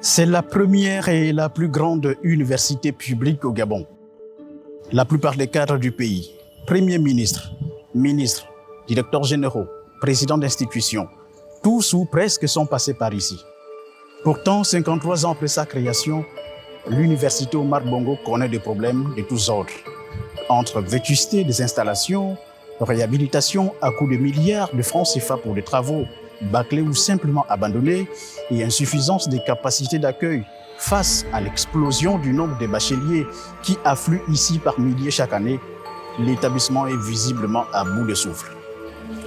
C'est la première et la plus grande université publique au Gabon. La plupart des cadres du pays, premiers ministres, ministres, directeurs généraux, présidents d'institutions, tous ou presque sont passés par ici. Pourtant, 53 ans après sa création, l'université Omar Bongo connaît des problèmes de tous ordres. Entre vétusté des installations, réhabilitation à coût de milliards de francs CFA pour des travaux bâclés ou simplement abandonnés et insuffisance des capacités d'accueil face à l'explosion du nombre de bacheliers qui affluent ici par milliers chaque année, l'établissement est visiblement à bout de souffle.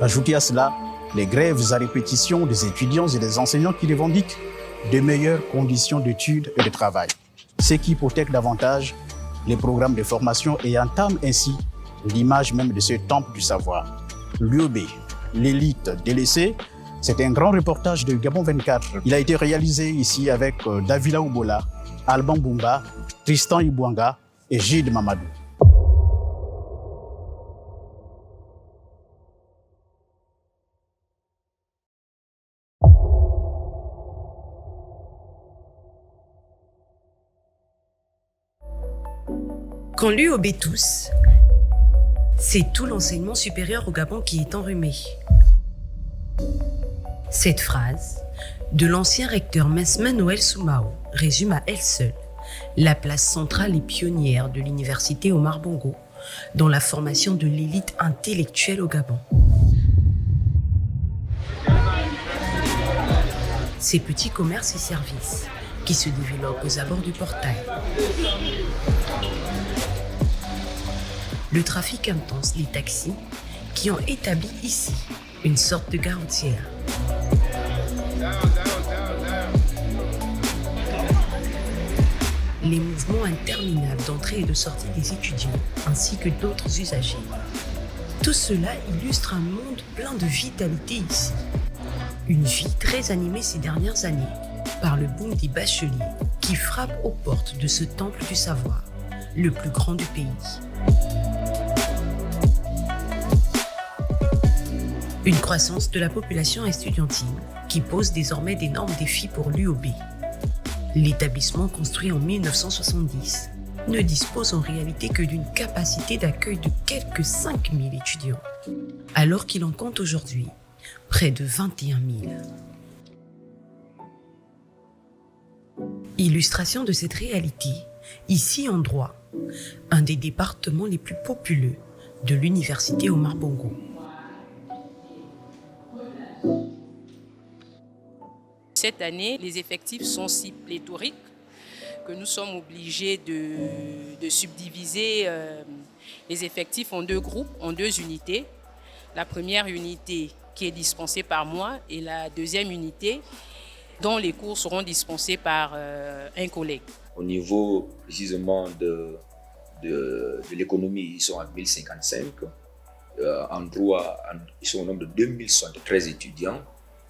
Ajoutez à cela les grèves à répétition des étudiants et des enseignants qui revendiquent de meilleures conditions d'études et de travail, ce qui hypothèque davantage les programmes de formation et entame ainsi l'image même de ce temple du savoir. L'UOB, l'élite délaissée, c'est un grand reportage de Gabon 24. Il a été réalisé ici avec Davila Oubola, Alban Bumba, Tristan Ibouanga et Gide Mamadou. Quand l'UOB tousse, c'est tout l'enseignement supérieur au Gabon qui est enrhumé. Cette phrase de l'ancien recteur Mess Manuel Soumao résume à elle seule la place centrale et pionnière de l'université Omar Bongo dans la formation de l'élite intellectuelle au Gabon. Ces petits commerces et services qui se développent aux abords du portail. Le trafic intense des taxis qui ont établi ici une sorte de gare routière. Les mouvements interminables d'entrée et de sortie des étudiants ainsi que d'autres usagers. Tout cela illustre un monde plein de vitalité ici. Une vie très animée ces dernières années par le boom des bacheliers qui frappent aux portes de ce temple du savoir, le plus grand du pays. Une croissance de la population estudiantine qui pose désormais d'énormes défis pour l'UOB. L'établissement construit en 1970 ne dispose en réalité que d'une capacité d'accueil de quelques 5000 étudiants, alors qu'il en compte aujourd'hui près de 21 000. Illustration de cette réalité, ici en droit, un des départements les plus populeux de l'université Omar Bongo. Cette année, les effectifs sont si pléthoriques que nous sommes obligés de subdiviser les effectifs en deux groupes, en deux unités. La première unité qui est dispensée par moi et la deuxième unité dont les cours seront dispensés par un collègue. Au niveau précisément de l'économie, ils sont à 1055. En droit, ils sont au nombre de 2073 étudiants.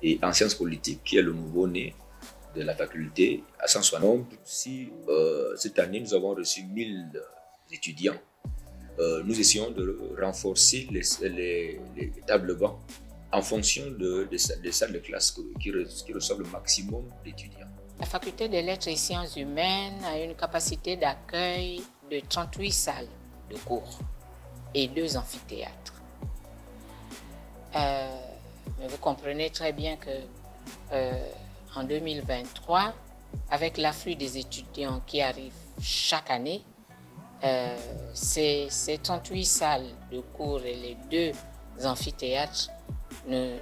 Et en sciences politiques, qui est le nouveau-né de la faculté, à 160. Si cette année, nous avons reçu 1000 étudiants, nous essayons de renforcer les tables bancs en fonction des salles de classe qui reçoivent le maximum d'étudiants. La faculté des lettres et sciences humaines a une capacité d'accueil de 38 salles de cours et 2 amphithéâtres. Mais vous comprenez très bien que en 2023, avec l'afflux des étudiants qui arrivent chaque année, ces 38 salles de cours et les 2 amphithéâtres ne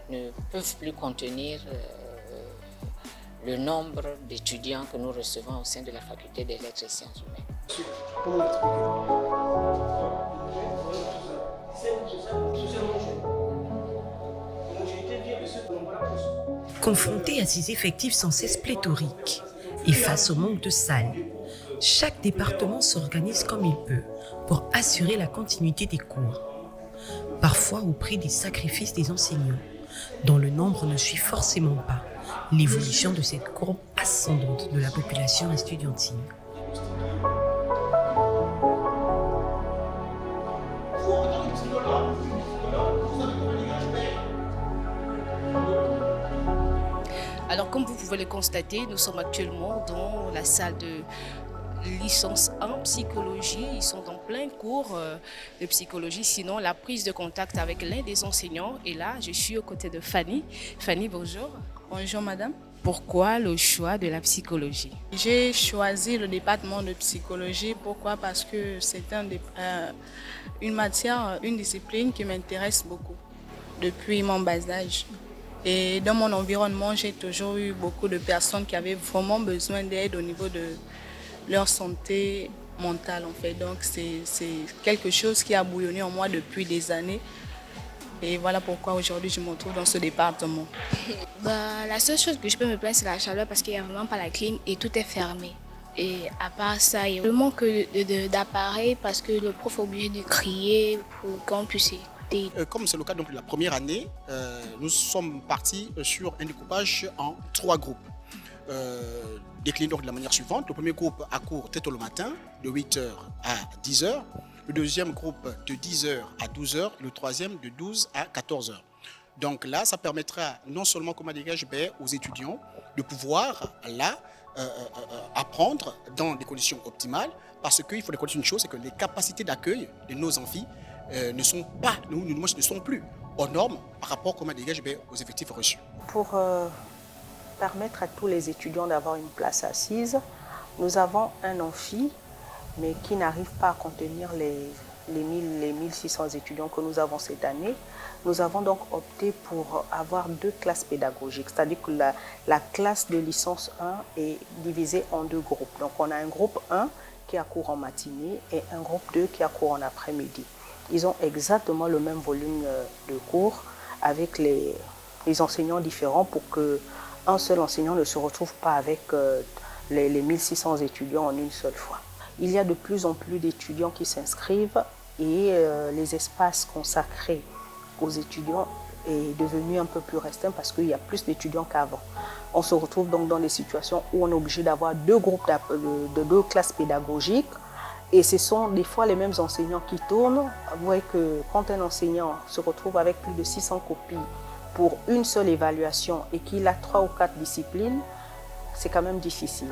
peuvent plus contenir le nombre d'étudiants que nous recevons au sein de la faculté des lettres et sciences humaines. Comment l'expliquer? Confronté à ces effectifs sans cesse pléthoriques et face au manque de salles, chaque département s'organise comme il peut pour assurer la continuité des cours, parfois au prix des sacrifices des enseignants, dont le nombre ne suit forcément pas l'évolution de cette courbe ascendante de la population estudiantine. Alors comme vous pouvez le constater, nous sommes actuellement dans la salle de licence 1 psychologie. Ils sont en plein cours de psychologie. Sinon, la prise de contact avec l'un des enseignants. Et là, je suis aux côtés de Fanny. Fanny, bonjour. Bonjour madame. Pourquoi le choix de la psychologie? J'ai choisi le département de psychologie. Pourquoi? Parce que c'est une matière, une discipline qui m'intéresse beaucoup depuis mon bas âge. Et dans mon environnement, j'ai toujours eu beaucoup de personnes qui avaient vraiment besoin d'aide au niveau de leur santé mentale en fait. Donc c'est quelque chose qui a bouillonné en moi depuis des années. Et voilà pourquoi aujourd'hui je me retrouve dans ce département. La seule chose que je peux me plaindre, c'est la chaleur parce qu'il n'y a vraiment pas la clim et tout est fermé. Et à part ça, il y a le manque d'appareils parce que le prof est obligé de crier pour qu'on puisse écouter. Comme c'est le cas donc, de la première année, nous sommes partis sur un découpage en 3 groupes. Décliné donc de la manière suivante. Le premier groupe a cours très tôt le matin, de 8h à 10h. Le deuxième groupe de 10h à 12h. Le troisième de 12 à 14h. Donc là, ça permettra non seulement, comme dégage, aux étudiants de pouvoir là apprendre dans des conditions optimales, parce qu'il faut reconnaître une chose, c'est que les capacités d'accueil de nos amphis ne sont plus aux normes par rapport, comme dégage, aux effectifs reçus. Pour permettre à tous les étudiants d'avoir une place assise, nous avons un amphi, mais qui n'arrive pas à contenir les 1600 étudiants que nous avons cette année. Nous avons donc opté pour avoir 2 classes pédagogiques, c'est-à-dire que la classe de licence 1 est divisée en 2 groupes. Donc on a un groupe 1 qui a cours en matinée et un groupe 2 qui a cours en après-midi. Ils ont exactement le même volume de cours avec les enseignants différents pour qu'un seul enseignant ne se retrouve pas avec les 1600 étudiants en une seule fois. Il y a de plus en plus d'étudiants qui s'inscrivent et les espaces consacrés aux étudiants est devenu un peu plus restreint parce qu'il y a plus d'étudiants qu'avant. On se retrouve donc dans des situations où on est obligé d'avoir 2 groupes de 2 classes pédagogiques et ce sont des fois les mêmes enseignants qui tournent. Vous voyez que quand un enseignant se retrouve avec plus de 600 copies pour une seule évaluation et qu'il a 3 ou 4 disciplines, c'est quand même difficile.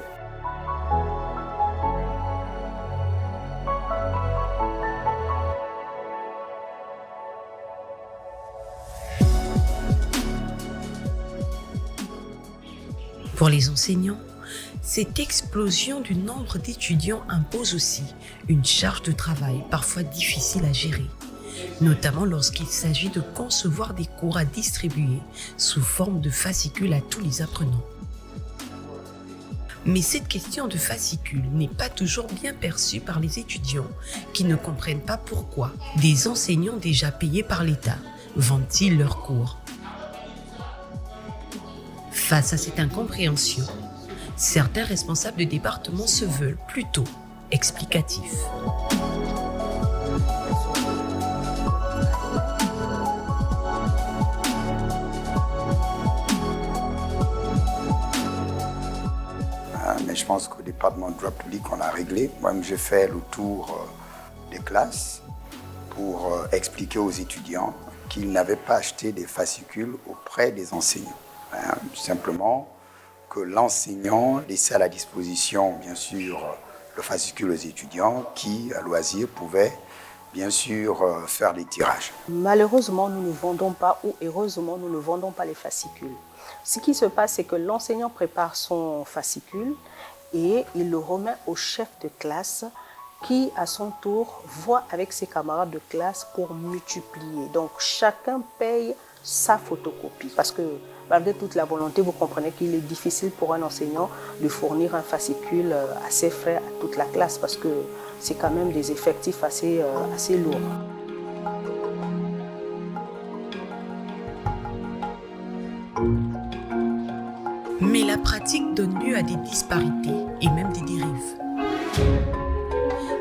Pour les enseignants, cette explosion du nombre d'étudiants impose aussi une charge de travail parfois difficile à gérer, notamment lorsqu'il s'agit de concevoir des cours à distribuer sous forme de fascicules à tous les apprenants. Mais cette question de fascicules n'est pas toujours bien perçue par les étudiants qui ne comprennent pas pourquoi des enseignants déjà payés par l'État vendent-ils leurs cours. Face à cette incompréhension, certains responsables de département se veulent plutôt explicatifs. Mais je pense qu'au département de droit public, on a réglé. Moi-même, j'ai fait le tour des classes pour expliquer aux étudiants qu'ils n'avaient pas acheté des fascicules auprès des enseignants. Simplement que l'enseignant laissait à la disposition, bien sûr, le fascicule aux étudiants qui, à loisir, pouvaient, bien sûr, faire les tirages. Malheureusement, nous ne vendons pas, ou heureusement, nous ne vendons pas les fascicules. Ce qui se passe, c'est que l'enseignant prépare son fascicule et il le remet au chef de classe qui, à son tour, voit avec ses camarades de classe pour multiplier. Donc, chacun paye sa photocopie. Parce que, malgré toute la volonté, vous comprenez qu'il est difficile pour un enseignant de fournir un fascicule à ses frères, à toute la classe, parce que c'est quand même des effectifs assez lourds. Mais la pratique donne lieu à des disparités et même des dérives.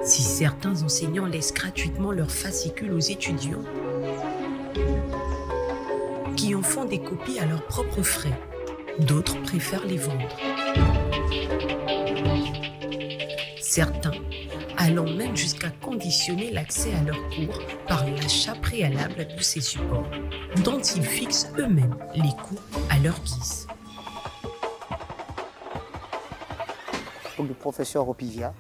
Si certains enseignants laissent gratuitement leurs fascicules aux étudiants, qui en font des copies à leurs propres frais, d'autres préfèrent les vendre. Certains allant même jusqu'à conditionner l'accès à leurs cours par l'achat préalable de ces supports, dont ils fixent eux-mêmes les coûts à leur guise. l'époque du professeur Opivia,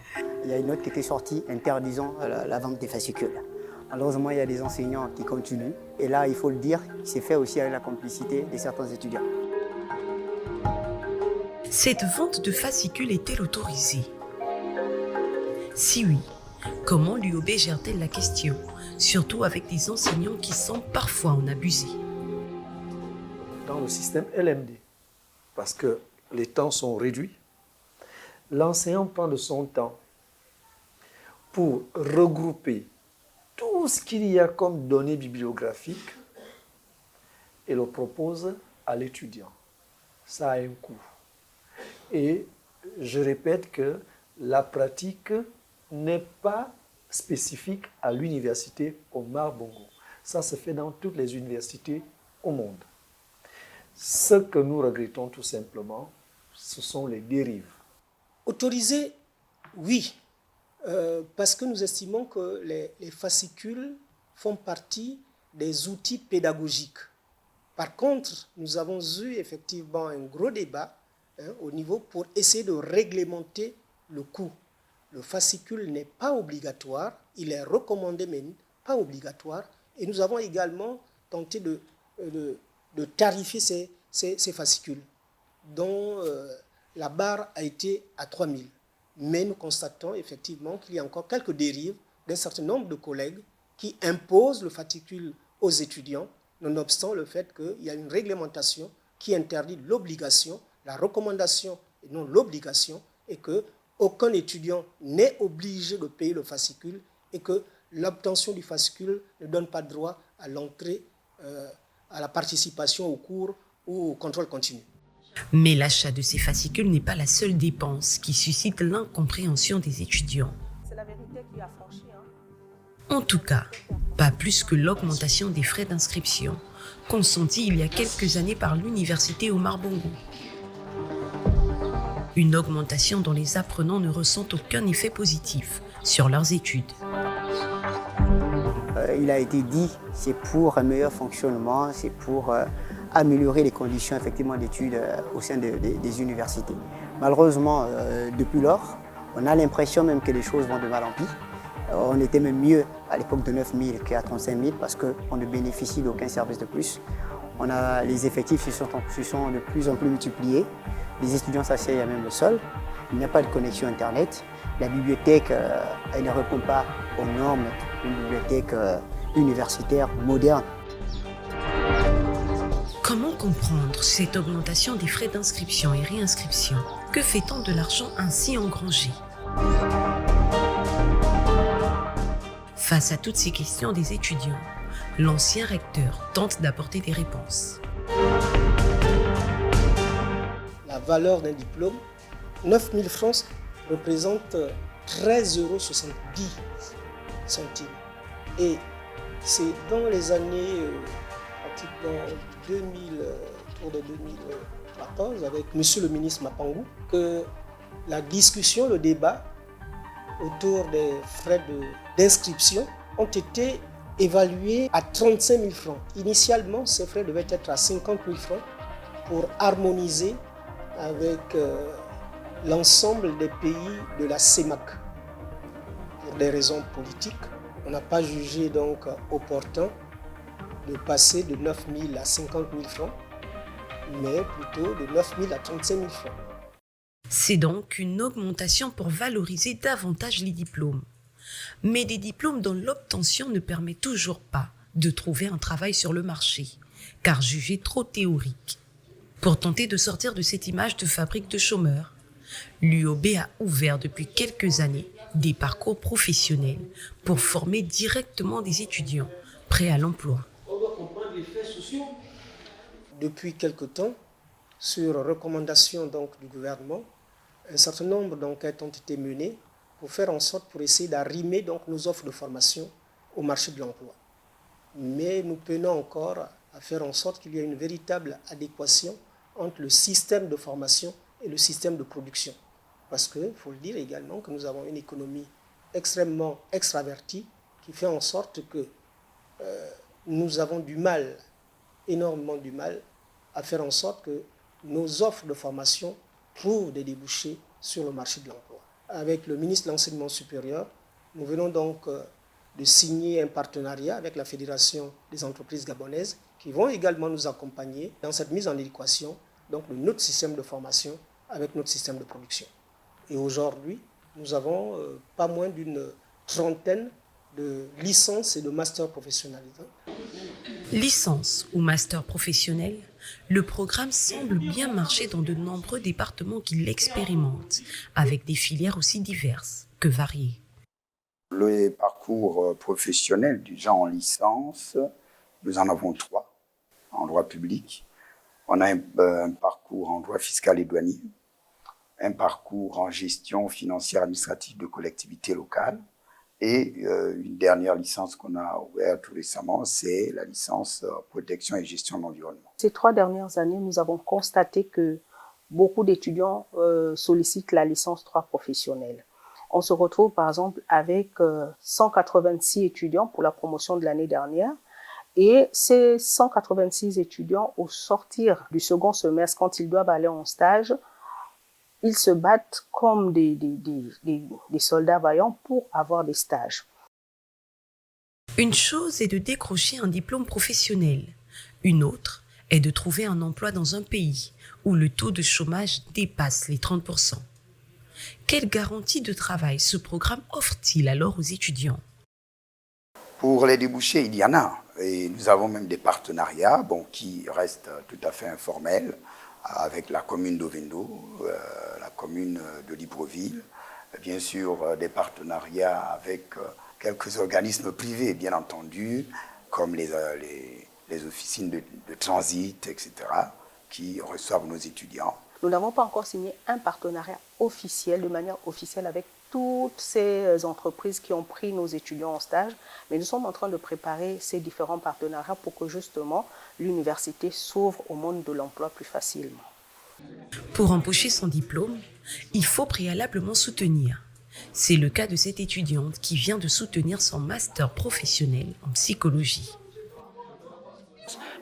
il y a une note qui était sortie interdisant la vente des fascicules. Malheureusement, il y a des enseignants qui continuent. Et là, il faut le dire, c'est fait aussi avec la complicité de certains étudiants. Cette vente de fascicules est-elle autorisée? Si oui, comment l'UOB gère-t-elle la question, surtout avec des enseignants qui semblent parfois en abuser? Dans le système LMD, parce que les temps sont réduits, l'enseignant prend de son temps pour regrouper tout ce qu'il y a comme données bibliographiques et le propose à l'étudiant. Ça a un coût. Et je répète que la pratique n'est pas spécifique à l'université Omar Bongo. Ça se fait dans toutes les universités au monde. Ce que nous regrettons tout simplement, ce sont les dérives. Autorisé, oui, parce que nous estimons que les fascicules font partie des outils pédagogiques. Par contre, nous avons eu effectivement un gros débat au niveau pour essayer de réglementer le coût. Le fascicule n'est pas obligatoire, il est recommandé mais pas obligatoire. Et nous avons également tenté de tarifier ces fascicules, dont la barre a été à 3 000. Mais nous constatons effectivement qu'il y a encore quelques dérives d'un certain nombre de collègues qui imposent le fascicule aux étudiants, nonobstant le fait qu'il y a une réglementation qui interdit l'obligation, la recommandation et non l'obligation, et qu'aucun étudiant n'est obligé de payer le fascicule et que l'obtention du fascicule ne donne pas droit à l'entrée, à la participation au cours ou au contrôle continu. Mais l'achat de ces fascicules n'est pas la seule dépense qui suscite l'incompréhension des étudiants. C'est la vérité qui a franchi. En tout cas, pas plus que l'augmentation des frais d'inscription, consentie il y a quelques années par l'université Omar Bongo. Une augmentation dont les apprenants ne ressentent aucun effet positif sur leurs études. Il a été dit, c'est pour un meilleur fonctionnement, c'est pour améliorer les conditions effectivement d'études au sein des universités. Malheureusement, depuis lors, on a l'impression même que les choses vont de mal en pis. On était même mieux à l'époque de 9 000 qu'à 35 000 parce qu'on ne bénéficie d'aucun service de plus. Les effectifs se sont de plus en plus multipliés. Les étudiants s'asseyent à même le sol. Il n'y a pas de connexion Internet. La bibliothèque elle ne répond pas aux normes d'une bibliothèque universitaire moderne. Comment comprendre cette augmentation des frais d'inscription et réinscription? Que fait-on de l'argent ainsi engrangé? Face à toutes ces questions des étudiants, l'ancien recteur tente d'apporter des réponses. La valeur d'un diplôme, 9 000 francs, représente 13,70 €. Et c'est dans les années autour de 2014, avec monsieur le ministre Mapangou, que la discussion, le débat autour des frais d'inscription ont été évalués à 35 000 francs. Initialement, ces frais devaient être à 50 000 francs pour harmoniser avec l'ensemble des pays de la CEMAC. Pour des raisons politiques, on n'a pas jugé donc opportun de passer de 9 000 à 50 000 francs, mais plutôt de 9 000 à 35 000 francs. C'est donc une augmentation pour valoriser davantage les diplômes. Mais des diplômes dont l'obtention ne permet toujours pas de trouver un travail sur le marché, car jugés trop théoriques. Pour tenter de sortir de cette image de fabrique de chômeurs, l'UOB a ouvert depuis quelques années des parcours professionnels pour former directement des étudiants prêts à l'emploi. On doit comprendre les faits sociaux. Depuis quelque temps, sur recommandation donc du gouvernement, un certain nombre d'enquêtes ont été menées pour faire en sorte, pour essayer d'arrimer donc nos offres de formation au marché de l'emploi. Mais nous peinons encore à faire en sorte qu'il y ait une véritable adéquation entre le système de formation et le système de production. Parce qu'il faut le dire également que nous avons une économie extrêmement extravertie qui fait en sorte que nous avons du mal, énormément du mal, à faire en sorte que nos offres de formation trouvent des débouchés sur le marché de l'emploi. Avec le ministre de l'Enseignement supérieur, nous venons donc de signer un partenariat avec la Fédération des entreprises gabonaises qui vont également nous accompagner dans cette mise en équation donc, de notre système de formation avec notre système de production. Et aujourd'hui, nous avons pas moins d'une trentaine de licences et de masters professionnels. Licence ou master professionnel, le programme semble bien marcher dans de nombreux départements qui l'expérimentent, avec des filières aussi diverses que variées. Les parcours professionnels du genre en licence, nous en avons 3 en droit public. On a un parcours en droit fiscal et douanier, un parcours en gestion financière administrative de collectivités locales et une dernière licence qu'on a ouverte tout récemment, c'est la licence protection et gestion de l'environnement. Ces 3 dernières années, nous avons constaté que beaucoup d'étudiants sollicitent la licence 3 professionnelle. On se retrouve par exemple avec 186 étudiants pour la promotion de l'année dernière. Et ces 186 étudiants, au sortir du second semestre, quand ils doivent aller en stage, ils se battent comme des soldats vaillants pour avoir des stages. Une chose est de décrocher un diplôme professionnel. Une autre est de trouver un emploi dans un pays où le taux de chômage dépasse les 30%. Quelle garantie de travail ce programme offre-t-il alors aux étudiants? Pour les débouchés, il y en a. Et nous avons même des partenariats qui restent tout à fait informels avec la commune d'Ovendo, la commune de Libreville, bien sûr des partenariats avec quelques organismes privés, bien entendu, comme les officines de transit, etc., qui reçoivent nos étudiants. Nous n'avons pas encore signé un partenariat officiel, de manière officielle, avec toutes ces entreprises qui ont pris nos étudiants en stage, mais nous sommes en train de préparer ces différents partenariats pour que justement l'université s'ouvre au monde de l'emploi plus facilement. Pour empocher son diplôme, il faut préalablement soutenir. C'est le cas de cette étudiante qui vient de soutenir son master professionnel en psychologie.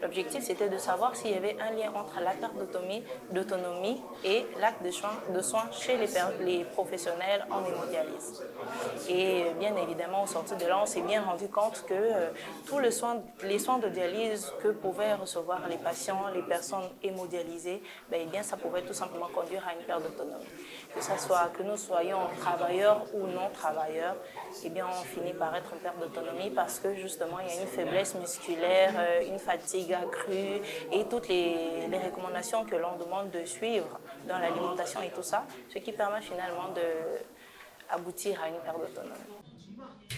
L'objectif, c'était de savoir s'il y avait un lien entre la perte d'autonomie et l'acte de soins chez les professionnels en hémodialyse. Et bien évidemment, au sortir de là, on s'est bien rendu compte que tous les soins de dialyse que pouvaient recevoir les patients, les personnes hémodialysées, bien, ça pouvait tout simplement conduire à une perte d'autonomie. Que nous soyons travailleurs ou non travailleurs, bien, on finit par être en perte d'autonomie parce que justement, il y a une faiblesse musculaire, une fatigue accrue et toutes les recommandations que l'on demande de suivre dans l'alimentation et tout ça, ce qui permet finalement d'aboutir à une perte d'autonomie.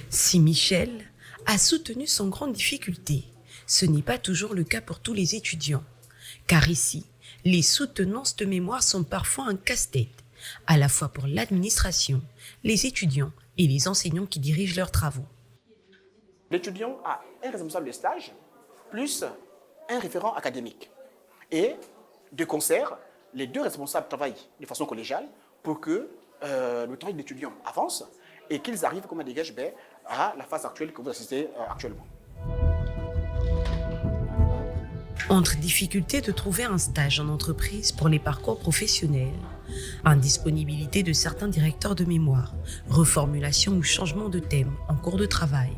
Si Michel a soutenu sans grande difficulté, ce n'est pas toujours le cas pour tous les étudiants, car ici, les soutenances de mémoire sont parfois un casse-tête, à la fois pour l'administration, les étudiants et les enseignants qui dirigent leurs travaux. L'étudiant a un responsable de stage plus un référent académique. Et de concert, les 2 responsables travaillent de façon collégiale pour que le travail de l'étudiant avance et qu'ils arrivent comme un dégage à la phase actuelle que vous assistez actuellement. Entre difficulté de trouver un stage en entreprise pour les parcours professionnels, indisponibilité de certains directeurs de mémoire, reformulation ou changement de thème en cours de travail,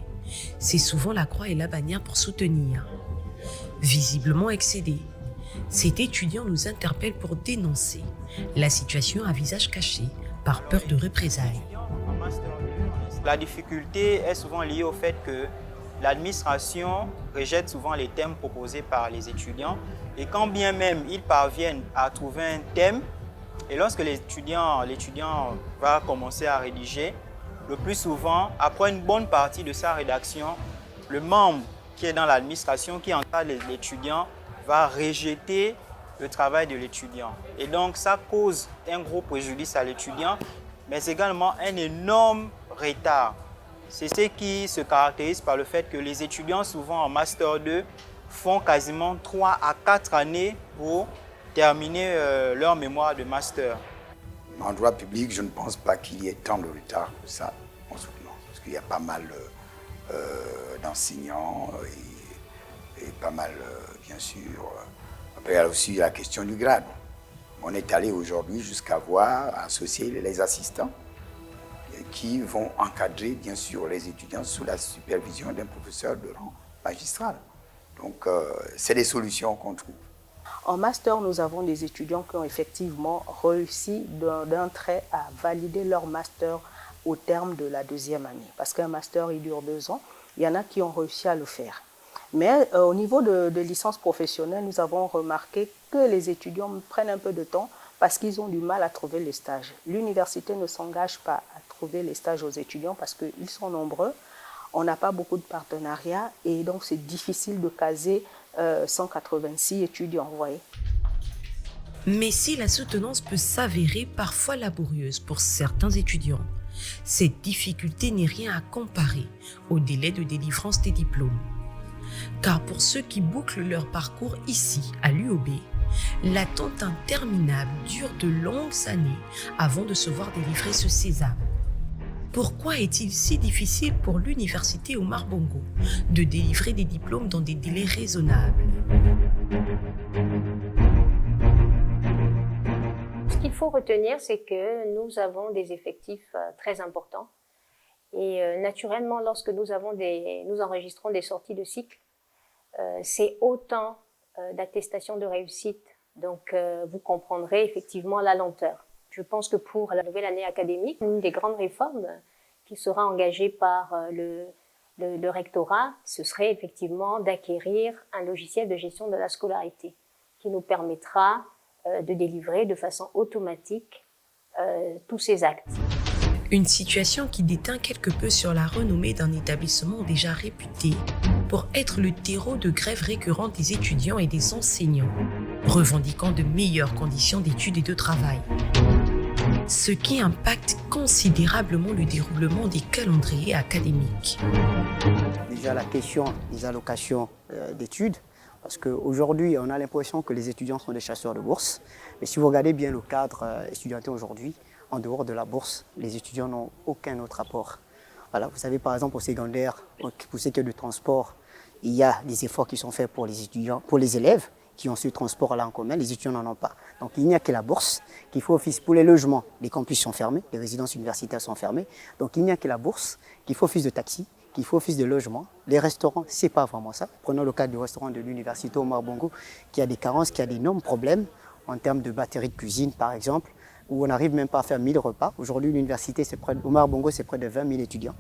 c'est souvent la croix et la bannière pour soutenir. Visiblement excédé, cet étudiant nous interpelle pour dénoncer la situation à visage caché par peur de représailles. La difficulté est souvent liée au fait que l'administration rejette souvent les thèmes proposés par les étudiants et quand bien même ils parviennent à trouver un thème, et lorsque l'étudiant va commencer à rédiger, le plus souvent, après une bonne partie de sa rédaction, le membre qui est dans l'administration, qui encadre l'étudiant, va rejeter le travail de l'étudiant. Et donc, ça cause un gros préjudice à l'étudiant, mais également un énorme retard. C'est ce qui se caractérise par le fait que les étudiants, souvent en Master 2, font quasiment 3 à 4 années pour terminer leur mémoire de Master. En droit public, je ne pense pas qu'il y ait tant de retard que ça en soutenance, parce qu'il y a pas mal d'enseignants et pas mal, bien sûr. Après, il y a aussi la question du grade. On est allé aujourd'hui jusqu'à voir associer les assistants qui vont encadrer bien sûr les étudiants sous la supervision d'un professeur de rang magistral. Donc c'est des solutions qu'on trouve. En master, nous avons des étudiants qui ont effectivement réussi d'un trait à valider leur master au terme de la deuxième année. Parce qu'un master, il dure 2 ans. Il y en a qui ont réussi à le faire. Mais au niveau de licence professionnelle, nous avons remarqué que les étudiants prennent un peu de temps parce qu'ils ont du mal à trouver les stages. L'université ne s'engage pas à trouver les stages aux étudiants parce qu'ils sont nombreux. On n'a pas beaucoup de partenariats et donc c'est difficile de caser 186 étudiants, vous voyez. Mais si la soutenance peut s'avérer parfois laborieuse pour certains étudiants, cette difficulté n'est rien à comparer au délai de délivrance des diplômes. Car pour ceux qui bouclent leur parcours ici, à l'UOB, l'attente interminable dure de longues années avant de se voir délivrer ce sésame. Pourquoi est-il si difficile pour l'université Omar Bongo de délivrer des diplômes dans des délais raisonnables? Ce qu'il faut retenir, c'est que nous avons des effectifs très importants. Et naturellement, lorsque nous enregistrons des sorties de cycle, c'est autant d'attestations de réussite. Donc, vous comprendrez effectivement la lenteur. Je pense que pour la nouvelle année académique, une des grandes réformes qui sera engagée par le rectorat, ce serait effectivement d'acquérir un logiciel de gestion de la scolarité qui nous permettra de délivrer de façon automatique tous ces actes. Une situation qui déteint quelque peu sur la renommée d'un établissement déjà réputé pour être le terreau de grèves récurrentes des étudiants et des enseignants, revendiquant de meilleures conditions d'études et de travail. Ce qui impacte considérablement le déroulement des calendriers académiques. Déjà la question des allocations d'études, parce qu'aujourd'hui on a l'impression que les étudiants sont des chasseurs de bourse, mais si vous regardez bien le cadre étudiantin aujourd'hui, en dehors de la bourse, les étudiants n'ont aucun autre apport. Voilà, vous savez par exemple au secondaire, pour ce qui est du transport, il y a des efforts qui sont faits pour les étudiants, pour les élèves qui ont ce transport-là en commun, les étudiants n'en ont pas. Donc il n'y a que la bourse qui fait office pour les logements. Les campus sont fermés, les résidences universitaires sont fermées. Donc il n'y a que la bourse qui fait office de taxi, qui fait office de logement. Les restaurants, c'est pas vraiment ça. Prenons le cas du restaurant de l'université Omar Bongo qui a des carences, qui a d'énormes problèmes en termes de batterie de cuisine par exemple, où on n'arrive même pas à faire 1000 repas. Aujourd'hui, l'université, Omar Bongo, c'est près de 20 000 étudiants.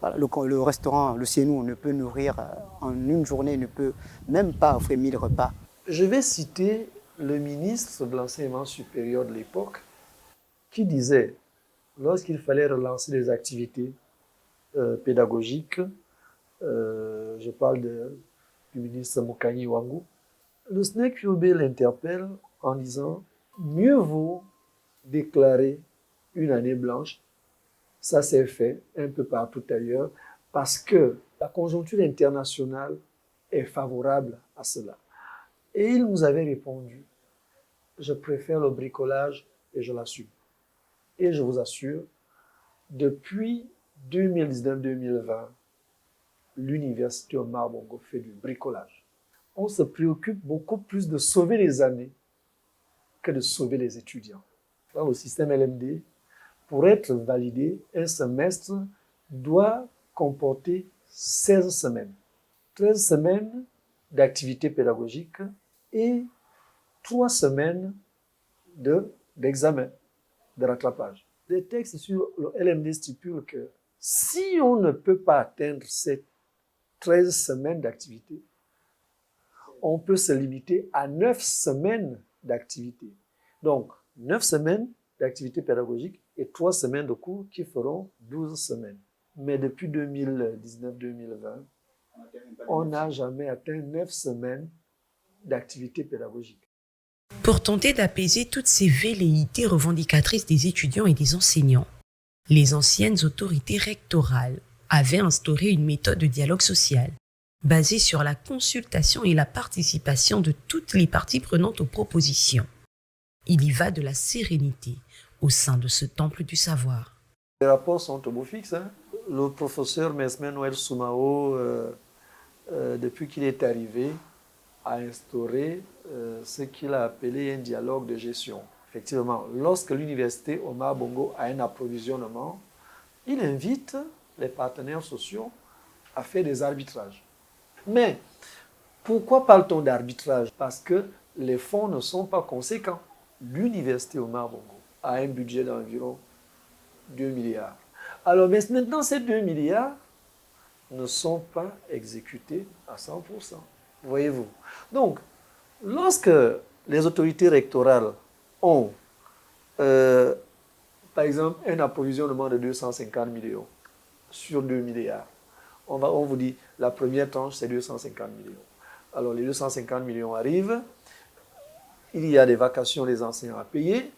Voilà, le restaurant, le CNU, ne peut nourrir en une journée, ne peut même pas offrir 1000 repas. Je vais citer le ministre de l'enseignement supérieur de l'époque qui disait, lorsqu'il fallait relancer les activités pédagogiques, je parle du ministre Moukani Wangou, le SNEC UOB l'interpelle en disant « Mieux vaut déclarer une année blanche ». Ça s'est fait un peu partout ailleurs parce que la conjoncture internationale est favorable à cela. Et il nous avait répondu, je préfère le bricolage et je l'assume. Et je vous assure, depuis 2019-2020, l'université Omar Bongo fait du bricolage. On se préoccupe beaucoup plus de sauver les années que de sauver les étudiants. Dans le système LMD, pour être validé, un semestre doit comporter 16 semaines. 13 semaines d'activité pédagogique et 3 semaines d'examen, de rattrapage. Les textes sur le LMD stipulent que si on ne peut pas atteindre ces 13 semaines d'activité, on peut se limiter à 9 semaines d'activité. Donc, 9 semaines d'activité pédagogique et 3 semaines de cours qui feront 12 semaines. Mais depuis 2019-2020, on n'a jamais atteint 9 semaines d'activité pédagogique. Pour tenter d'apaiser toutes ces velléités revendicatrices des étudiants et des enseignants, les anciennes autorités rectorales avaient instauré une méthode de dialogue social basée sur la consultation et la participation de toutes les parties prenantes aux propositions. Il y va de la sérénité au sein de ce temple du savoir. Les rapports sont au beau fixe. Le professeur Mesmen Noël Soumao, depuis qu'il est arrivé, a instauré ce qu'il a appelé un dialogue de gestion. effectivement, lorsque l'université Omar Bongo a un approvisionnement, il invite les partenaires sociaux à faire des arbitrages. Mais pourquoi parle-t-on d'arbitrage? Parce que les fonds ne sont pas conséquents. L'université Omar Bongo a un budget d'environ 2 milliards. Alors maintenant, ces 2 milliards ne sont pas exécutés à 100%. Voyez-vous. Donc, lorsque les autorités rectorales ont, par exemple, un approvisionnement de 250 millions sur 2 milliards, on vous dit la première tranche, c'est 250 millions. Alors, les 250 millions arrivent, il y a des vacations des enseignants à payer,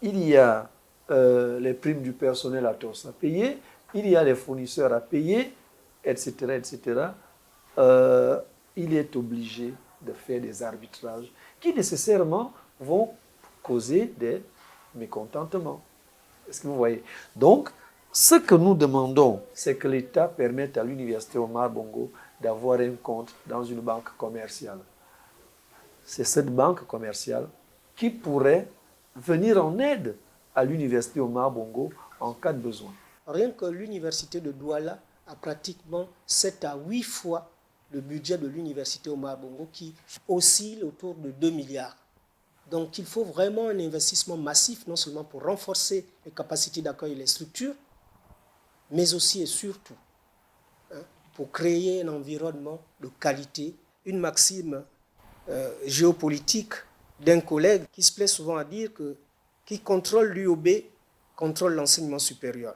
il y a les primes du personnel à tous à payer, il y a les fournisseurs à payer, etc., etc. Il est obligé de faire des arbitrages qui nécessairement vont causer des mécontentements. Est-ce que vous voyez? Donc, ce que nous demandons, c'est que l'État permette à l'université Omar Bongo d'avoir un compte dans une banque commerciale. C'est cette banque commerciale qui pourrait venir en aide à l'université Omar Bongo en cas de besoin. Rien que l'université de Douala a pratiquement 7 à 8 fois le budget de l'université Omar Bongo qui oscille autour de 2 milliards. Donc il faut vraiment un investissement massif, non seulement pour renforcer les capacités d'accueil et les structures, mais aussi et surtout pour créer un environnement de qualité. Une maxime géopolitique d'un collègue qui se plaît souvent à dire que qui contrôle l'UOB contrôle l'enseignement supérieur.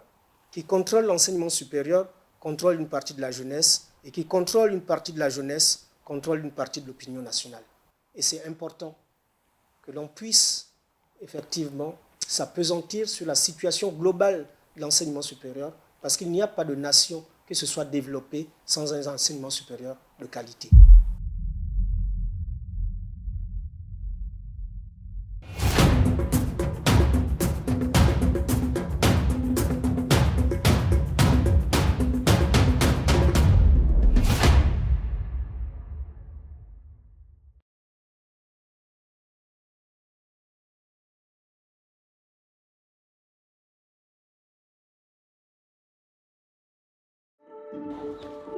Qui contrôle l'enseignement supérieur contrôle une partie de la jeunesse, et qui contrôle une partie de la jeunesse contrôle une partie de l'opinion nationale. Et c'est important que l'on puisse effectivement s'appesantir sur la situation globale de l'enseignement supérieur, parce qu'il n'y a pas de nation qui se soit développée sans un enseignement supérieur de qualité.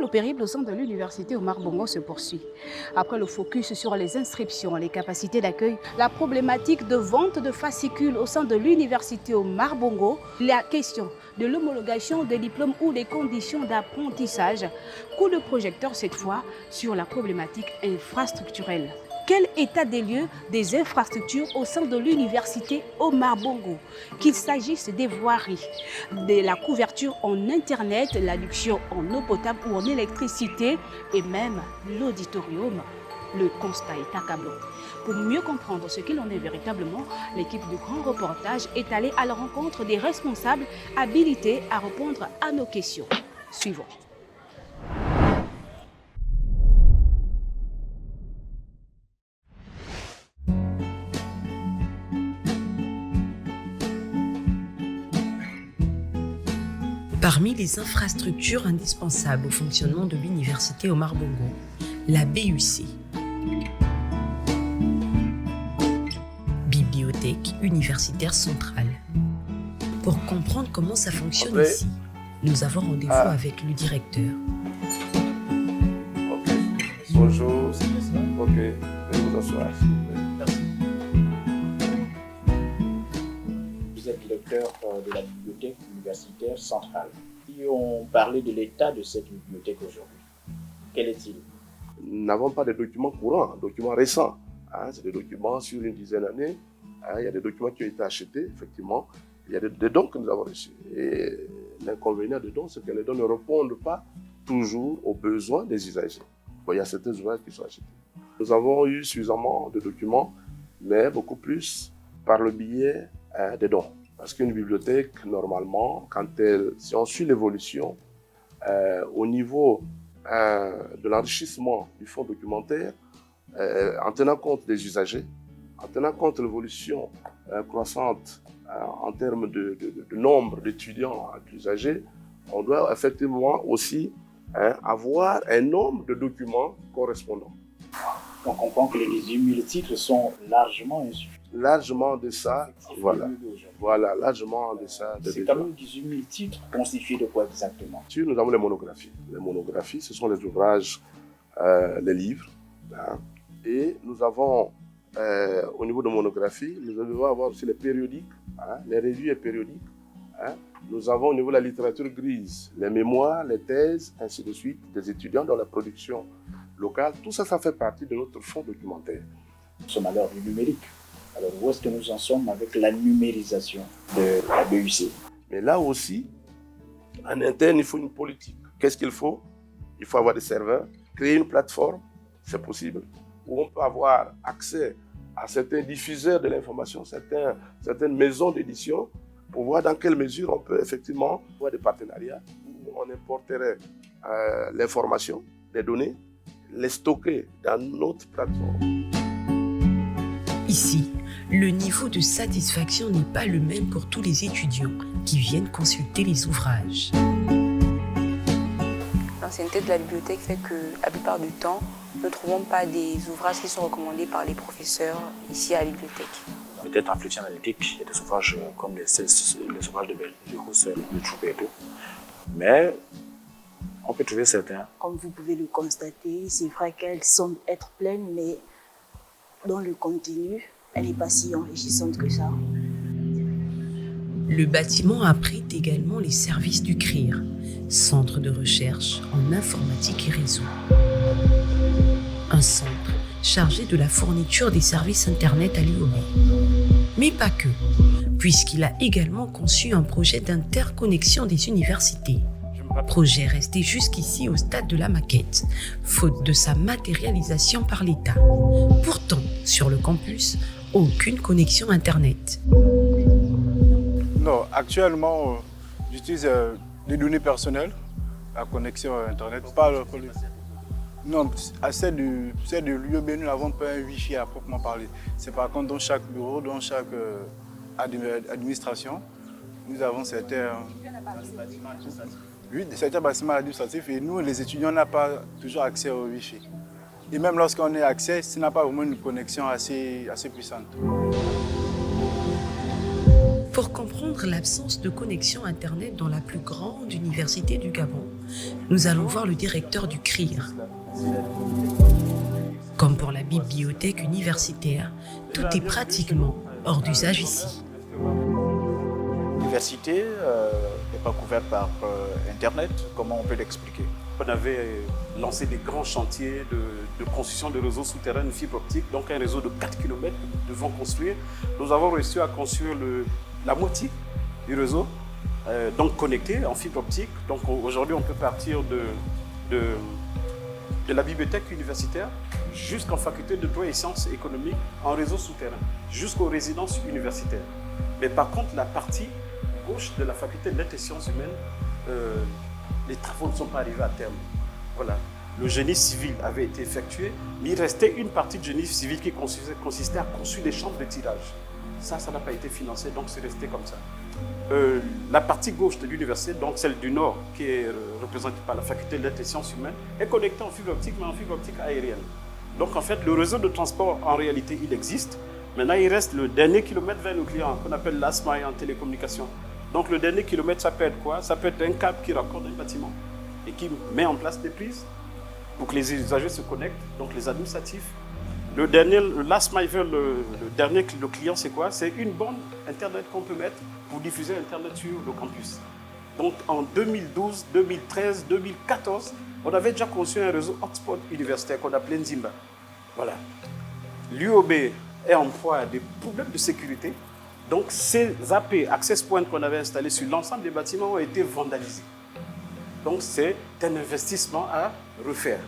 Le périple au sein de l'université Omar Bongo se poursuit. Après le focus sur les inscriptions, les capacités d'accueil, la problématique de vente de fascicules au sein de l'université Omar Bongo, la question de l'homologation des diplômes ou des conditions d'apprentissage, coup de projecteur cette fois sur la problématique infrastructurelle. Quel état des lieux des infrastructures au sein de l'université Omar Bongo, qu'il s'agisse des voiries, de la couverture en Internet, l'adduction en eau potable ou en électricité et même l'auditorium. Le constat est accablant. Pour mieux comprendre ce qu'il en est véritablement, l'équipe du Grand Reportage est allée à la rencontre des responsables habilités à répondre à nos questions. Suivons. Parmi les infrastructures indispensables au fonctionnement de l'université Omar Bongo, la BUC. Bibliothèque universitaire centrale. Pour comprendre comment ça fonctionne ici, nous avons rendez-vous avec le directeur. Ok, bonjour. Ok, veuillez vous asseoir. Merci. Vous êtes directeur de la bibliothèque universitaire centrale. Si on parlait de l'état de cette bibliothèque aujourd'hui, quel est-il? Nous n'avons pas de documents courants, documents récents. C'est des documents sur une dizaine d'années. Il y a des documents qui ont été achetés, effectivement. Il y a des dons que nous avons reçus. Et l'inconvénient des dons, c'est que les dons ne répondent pas toujours aux besoins des usagers. Bon, il y a certains ouvrages qui sont achetés. Nous avons eu suffisamment de documents, mais beaucoup plus par le biais des dons. Parce qu'une bibliothèque, normalement, si on suit l'évolution au niveau de l'enrichissement du fonds documentaire, en tenant compte des usagers, en tenant compte de l'évolution croissante en termes de nombre d'étudiants et d'usagers, on doit effectivement aussi avoir un nombre de documents correspondants. On comprend que les 18 000 titres sont largement insuffisants. Largement en deçà, voilà. Voilà, largement en deçà. C'est quand même 18 000 titres constitués de quoi exactement? Nous avons les monographies. Les monographies, ce sont les ouvrages, les livres. Hein. Et nous avons, au niveau de monographies, nous devons avoir aussi les périodiques, hein, les revues et périodiques. Hein. Nous avons au niveau de la littérature grise, les mémoires, les thèses, ainsi de suite, des étudiants dans la production locale. Tout ça, ça fait partie de notre fonds documentaire. Nous sommes à l'heure du numérique. Alors, où est-ce que nous en sommes avec la numérisation de la BUC? Mais là aussi, en interne, il faut une politique. Qu'est-ce qu'il faut? Il faut avoir des serveurs, créer une plateforme, c'est possible, où on peut avoir accès à certains diffuseurs de l'information, certaines maisons d'édition, pour voir dans quelle mesure on peut effectivement avoir des partenariats où on importerait l'information, les données, les stocker dans notre plateforme. Ici, le niveau de satisfaction n'est pas le même pour tous les étudiants qui viennent consulter les ouvrages. L'ancienneté de la bibliothèque fait que, la plupart du temps, nous ne trouvons pas des ouvrages qui sont recommandés par les professeurs ici à la bibliothèque. Peut-être en fluxion analytique, il y a des ouvrages comme les ouvrages de Roussel, de Troupé et tout. Mais on peut trouver certains. Comme vous pouvez le constater, c'est vrai qu'elles semblent être pleines, mais dans le contenu, elle n'est pas si enrichissante que ça. Le bâtiment abrite également les services du CRIR, Centre de recherche en informatique et réseau. Un centre chargé de la fourniture des services Internet à l'UOB. Mais pas que, puisqu'il a également conçu un projet d'interconnexion des universités. Projet resté jusqu'ici au stade de la maquette, faute de sa matérialisation par l'État. Pourtant, sur le campus, aucune connexion Internet. Non, actuellement, j'utilise les données personnelles, la connexion Internet, pas le... Non, à celle de l'UOB, nous n'avons pas un Wi-Fi à proprement parler. C'est par contre dans chaque bureau, dans chaque administration, nous avons certains bâtiments administratifs et nous, les étudiants, n'ont pas toujours accès au Wi-Fi. Et même lorsqu'on a accès, ce n'a pas vraiment une connexion assez puissante. Pour comprendre l'absence de connexion Internet dans la plus grande université du Gabon, nous allons voir le directeur du CRIR. Comme pour la bibliothèque universitaire, tout est pratiquement hors d'usage ici. L'université n'est pas couverte par Internet, comment on peut l'expliquer? On avait lancé des grands chantiers de construction de réseaux souterrains de fibre optique, donc un réseau de 4 km que nous devons construire. Nous avons réussi à construire la moitié du réseau, donc connecté en fibre optique. Donc aujourd'hui, on peut partir de la bibliothèque universitaire jusqu'en faculté de droit et sciences économiques en réseau souterrain, jusqu'aux résidences universitaires. Mais par contre, la partie gauche de la faculté de lettres et sciences humaines, les travaux ne sont pas arrivés à terme. Voilà. Le génie civil avait été effectué, mais il restait une partie de génie civil qui consistait à construire des chambres de tirage. Ça n'a pas été financé, donc c'est resté comme ça. La partie gauche de l'université, donc celle du nord, qui est représentée par la faculté de lettres et sciences humaines, est connectée en fibre optique, mais en fibre optique aérienne. Donc en fait, le réseau de transport, en réalité, il existe. Maintenant, il reste le dernier kilomètre vers le client, qu'on appelle last mile en télécommunication. Donc le dernier kilomètre, ça peut être quoi? Ça peut être un câble qui raccorde un bâtiment et qui met en place des prises pour que les usagers se connectent, donc les administratifs. Le last mile vers le client, c'est quoi? C'est une borne Internet qu'on peut mettre pour diffuser Internet sur le campus. Donc en 2012, 2013, 2014, on avait déjà conçu un réseau hotspot universitaire qu'on appelait Nzimba. Voilà. L'UOB est en proie à des problèmes de sécurité. Donc ces AP, access points qu'on avait installés sur l'ensemble des bâtiments ont été vandalisés. Donc c'est un investissement à refaire.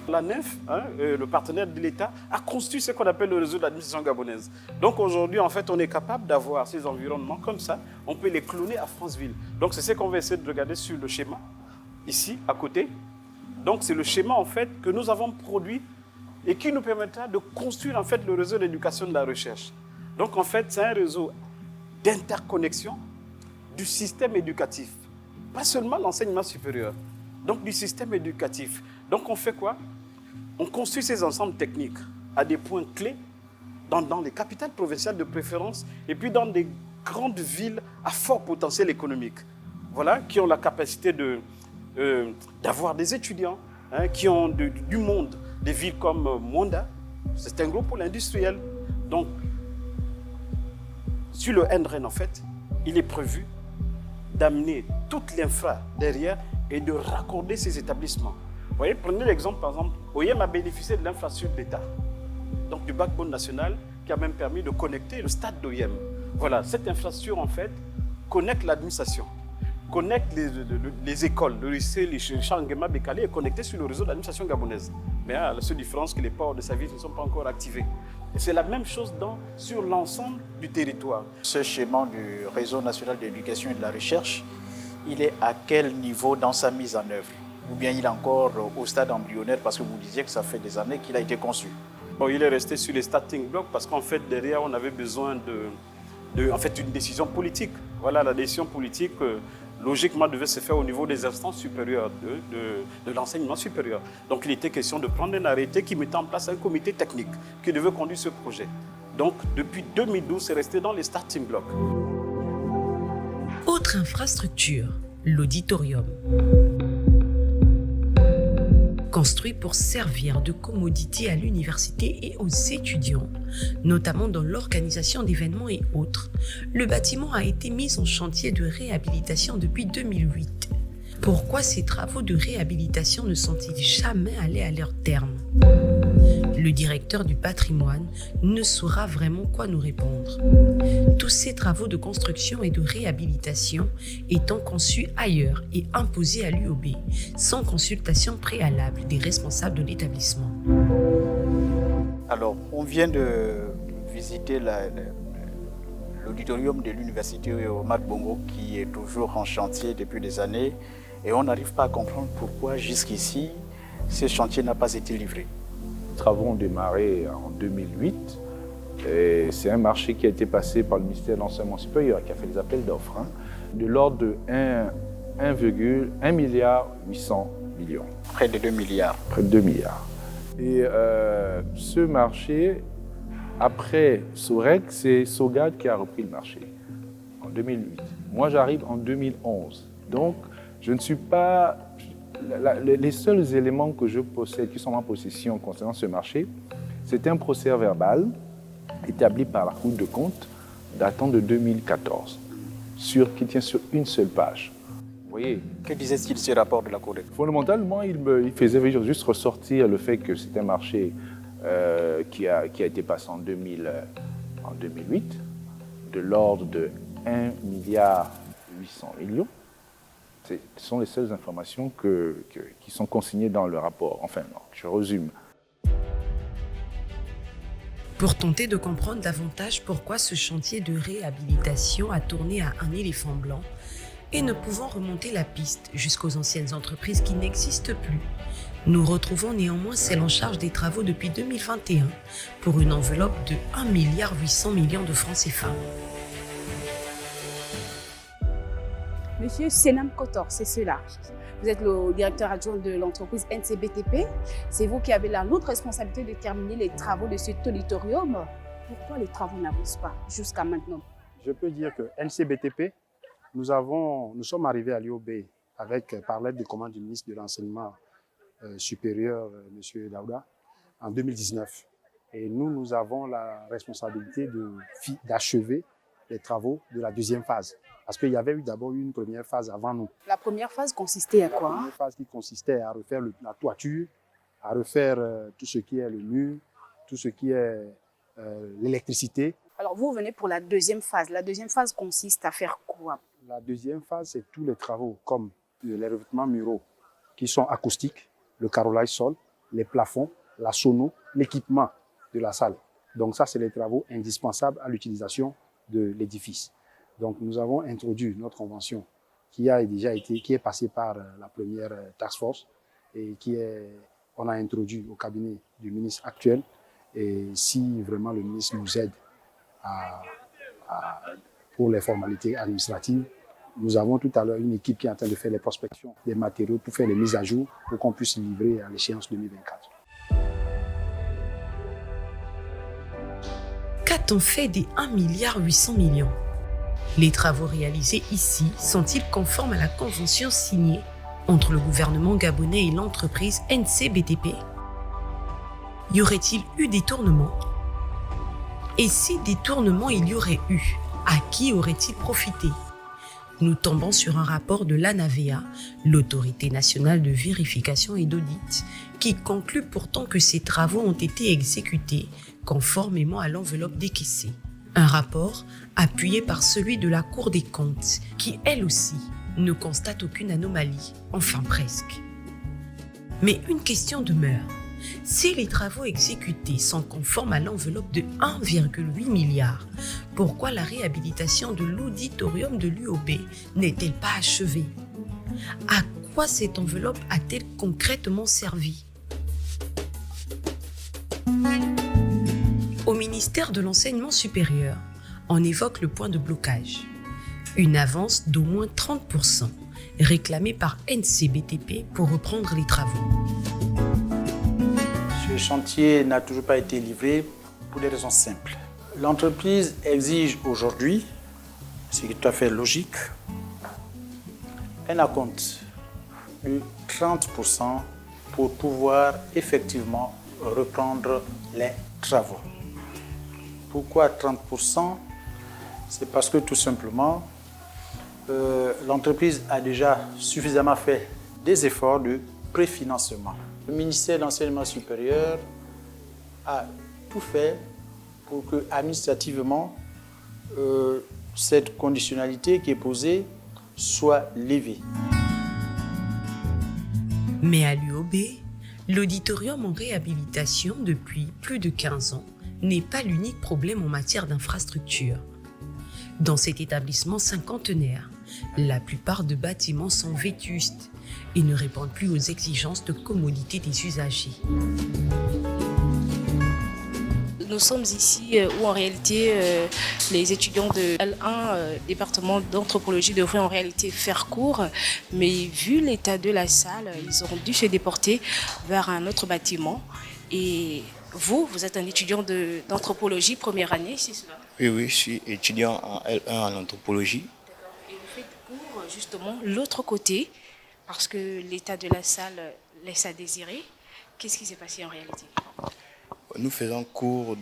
La NEF, le partenaire de l'État, a construit ce qu'on appelle le réseau de l'administration gabonaise. Donc aujourd'hui, en fait, on est capable d'avoir ces environnements comme ça. On peut les cloner à Franceville. Donc c'est ce qu'on va essayer de regarder sur le schéma, ici, à côté. Donc c'est le schéma, en fait, que nous avons produit et qui nous permettra de construire, en fait, le réseau d'éducation de la recherche. Donc en fait, c'est un réseau d'interconnexion du système éducatif. Pas seulement l'enseignement supérieur, donc du système éducatif. Donc on fait quoi? on construit ces ensembles techniques à des points clés dans les capitales provinciales de préférence et puis dans des grandes villes à fort potentiel économique, voilà, qui ont la capacité d'avoir des étudiants, hein, qui ont du monde, des villes comme Monda, c'est un gros pôle industriel. Donc, sur le NREN, en fait, il est prévu d'amener toute l'infra derrière et de raccorder ces établissements. Vous voyez, prenez l'exemple, par exemple, OIM a bénéficié de l'infrastructure d'État, donc du backbone national, qui a même permis de connecter le stade d'OIM. Voilà, cette infrastructure, en fait, connecte l'administration, connecte les écoles, le lycée, les champs Nguema Bekale est connecté sur le réseau de l'administration gabonaise. Mais à la seule différence que les ports de sa ville ne sont pas encore activés. Et c'est la même chose sur l'ensemble du territoire. Ce schéma du réseau national d'éducation et de la recherche, il est à quel niveau dans sa mise en œuvre? Ou bien il est encore au stade embryonnaire parce que vous disiez que ça fait des années qu'il a été conçu? Bon, il est resté sur les starting blocks parce qu'en fait, derrière, on avait besoin d'une décision politique. Voilà, la décision politique, logiquement, devait se faire au niveau des instances supérieures de l'enseignement supérieur. Donc, il était question de prendre un arrêté qui mettait en place un comité technique qui devait conduire ce projet. Donc, depuis 2012, c'est resté dans les starting blocks. Autre infrastructure, l'auditorium. Construit pour servir de commodité à l'université et aux étudiants, notamment dans l'organisation d'événements et autres, le bâtiment a été mis en chantier de réhabilitation depuis 2008. Pourquoi ces travaux de réhabilitation ne sont-ils jamais allés à leur terme? Le directeur du patrimoine ne saura vraiment quoi nous répondre. Tous ces travaux de construction et de réhabilitation étant conçus ailleurs et imposés à l'UOB, sans consultation préalable des responsables de l'établissement. Alors, on vient de visiter l'auditorium de l'université Omar Bongo qui est toujours en chantier depuis des années et on n'arrive pas à comprendre pourquoi jusqu'ici, ce chantier n'a pas été livré. Les travaux ont démarré en 2008 et c'est un marché qui a été passé par le ministère de l'Enseignement supérieur qui a fait des appels d'offres de l'ordre de 1,8 milliard. Près de 2 milliards. Près de 2 milliards. Et ce marché, après Sorec, c'est Sogad qui a repris le marché en 2008. Moi, j'arrive en 2011. Donc, je ne suis pas... Les seuls éléments que je possède, qui sont en possession concernant ce marché, c'est un procès-verbal établi par la Cour de compte datant de 2014, qui tient sur une seule page. Vous voyez? Que disait-il ce rapport de la Cour de compte? Fondamentalement, il faisait juste ressortir le fait que c'est un marché qui a été passé en 2008, de l'ordre de 1,8 milliard. Ce sont les seules informations qui sont consignées dans le rapport. Enfin, non, je résume. Pour tenter de comprendre davantage pourquoi ce chantier de réhabilitation a tourné à un éléphant blanc et ne pouvant remonter la piste jusqu'aux anciennes entreprises qui n'existent plus, nous retrouvons néanmoins celle en charge des travaux depuis 2021 pour une enveloppe de 1,8 milliard de francs CFA. Monsieur Senam Kotor, c'est cela. Vous êtes le directeur adjoint de l'entreprise NCBTP. C'est vous qui avez la lourde responsabilité de terminer les travaux de cet auditorium. Pourquoi les travaux n'avancent pas jusqu'à maintenant? Je peux dire que NCBTP, nous sommes arrivés à l'UOB par l'aide de commande du ministre de l'Enseignement supérieur, M. Daouda, en 2019. Et nous avons la responsabilité d'achever les travaux de la deuxième phase. Parce qu'il y avait eu d'abord une première phase avant nous. La première phase consistait à quoi? La première phase qui consistait à refaire la toiture, à refaire tout ce qui est le mur, tout ce qui est l'électricité. Alors vous venez pour la deuxième phase. La deuxième phase consiste à faire quoi? La deuxième phase, c'est tous les travaux comme les revêtements muraux qui sont acoustiques, le carrelage sol, les plafonds, la sono, l'équipement de la salle. Donc ça, c'est les travaux indispensables à l'utilisation de l'édifice. Donc nous avons introduit notre convention qui est passée par la première task force et on a introduit au cabinet du ministre actuel. Et si vraiment le ministre nous aide pour les formalités administratives, nous avons tout à l'heure une équipe qui est en train de faire les prospections des matériaux pour faire les mises à jour pour qu'on puisse livrer à l'échéance 2024. A-t-on fait des 1,8 milliard? Les travaux réalisés ici sont-ils conformes à la convention signée entre le gouvernement gabonais et l'entreprise NCBTP? Y aurait-il eu détournement? Et si détournement il y aurait eu, à qui aurait-il profité? Nous tombons sur un rapport de l'ANAVEA, l'Autorité nationale de vérification et d'audit, qui conclut pourtant que ces travaux ont été exécutés conformément à l'enveloppe décaissée. Un rapport appuyé par celui de la Cour des comptes, qui elle aussi ne constate aucune anomalie, enfin presque. Mais une question demeure. Si les travaux exécutés sont conformes à l'enveloppe de 1,8 milliard, pourquoi la réhabilitation de l'auditorium de l'UOB n'est-elle pas achevée? À quoi cette enveloppe a-t-elle concrètement servi? Au ministère de l'Enseignement supérieur, on évoque le point de blocage. Une avance d'au moins 30% réclamée par NCBTP pour reprendre les travaux. Ce chantier n'a toujours pas été livré pour des raisons simples. L'entreprise exige aujourd'hui, ce qui est tout à fait logique, un acompte de 30% pour pouvoir effectivement reprendre les travaux. Pourquoi 30%? C'est parce que tout simplement, l'entreprise a déjà suffisamment fait des efforts de préfinancement. Le ministère de l'Enseignement supérieur a tout fait pour que, administrativement, cette conditionnalité qui est posée soit levée. Mais à l'UOB, l'auditorium en réhabilitation depuis plus de 15 ans n'est pas l'unique problème en matière d'infrastructure. Dans cet établissement cinquantenaire, la plupart des bâtiments sont vétustes et ne répondent plus aux exigences de commodité des usagers. Nous sommes ici où en réalité les étudiants de L1, département d'anthropologie, devraient en réalité faire cours, mais vu l'état de la salle, ils auront dû se déporter vers un autre bâtiment. Et vous êtes un étudiant d'anthropologie première année, c'est cela? Oui, je suis étudiant en L1 en anthropologie. Et vous faites cours justement l'autre côté, parce que l'état de la salle laisse à désirer. Qu'est-ce qui s'est passé en réalité? Nous faisons cours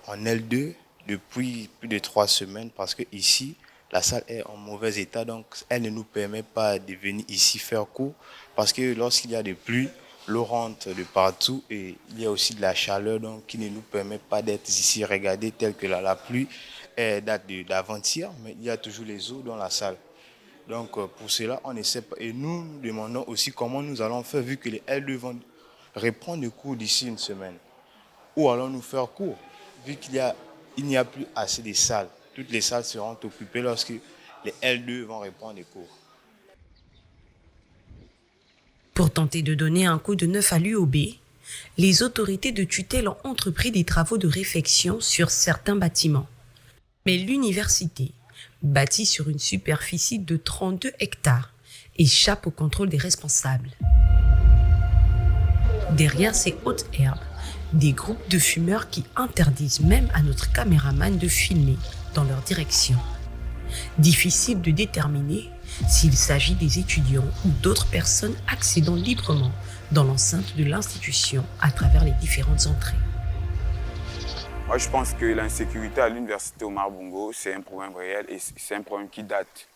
en L2 depuis plus de 3 semaines parce que ici, la salle est en mauvais état, donc elle ne nous permet pas de venir ici faire cours parce que lorsqu'il y a des pluies, l'eau rentre de partout et il y a aussi de la chaleur donc qui ne nous permet pas d'être ici. Regardez, tel que la pluie date d'avant-hier, mais il y a toujours les eaux dans la salle. Donc pour cela, on essaie pas. Et nous demandons aussi comment nous allons faire vu que les L2 vont reprendre le cours d'ici une semaine. Où allons-nous faire cours vu qu'il n'y a plus assez de salles. Toutes les salles seront occupées lorsque les L2 vont reprendre les cours. Pour tenter de donner un coup de neuf à l'UOB, les autorités de tutelle ont entrepris des travaux de réfection sur certains bâtiments. Mais l'université, bâtie sur une superficie de 32 hectares, échappe au contrôle des responsables. Derrière ces hautes herbes, des groupes de fumeurs qui interdisent même à notre caméraman de filmer dans leur direction. Difficile de déterminer s'il s'agit des étudiants ou d'autres personnes accédant librement dans l'enceinte de l'institution à travers les différentes entrées. Moi, je pense que l'insécurité à l'université Omar Bongo, c'est un problème réel et c'est un problème qui date.